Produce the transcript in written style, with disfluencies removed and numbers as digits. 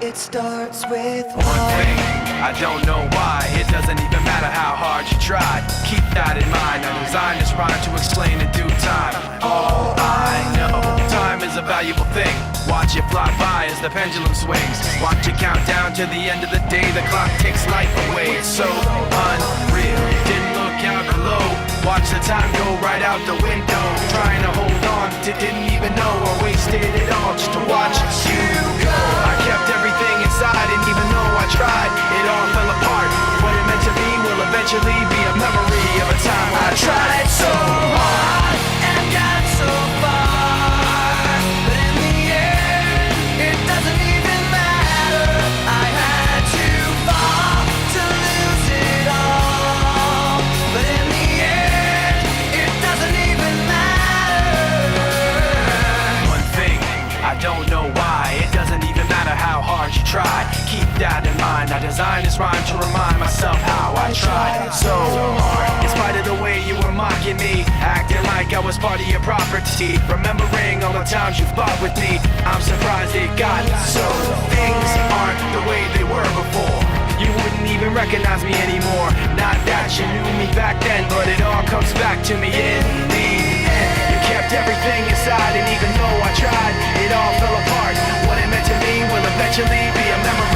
It starts with one thing, I don't know why. It doesn't even matter how hard you try. Keep that in mind. I designed this rhyme to explain in due time. All I know, time is a valuable thing. Watch it fly by as the pendulum swings. Watch it count down to the end of the day. The clock takes life away. It's so unreal. Didn't look out below. Watch the time go right out the window. Trying to hold on to didn't even know I wasted it all just to watch you go. I kept everything inside, and even though I tried, it all fell apart. What it meant to be will eventually be a memory of a time I tried so hard and got so far, but in the end, it doesn't even matter. I had to fall to lose it all, but in the end, it doesn't even matter. One thing, I don't know why. It doesn't even matter how hard you try. Keep that in mind. I designed this rhyme to remind myself how I tried so hard. In spite of the way you were mocking me, acting like I was part of your property, remembering all the times you fought with me, I'm surprised it got so. Things aren't the way they were before. You wouldn't even recognize me anymore. Not that you knew me back then, but it all comes back to me in the end. You kept everything inside, and even though I tried, it all fell apart. What it meant to me will eventually be a memory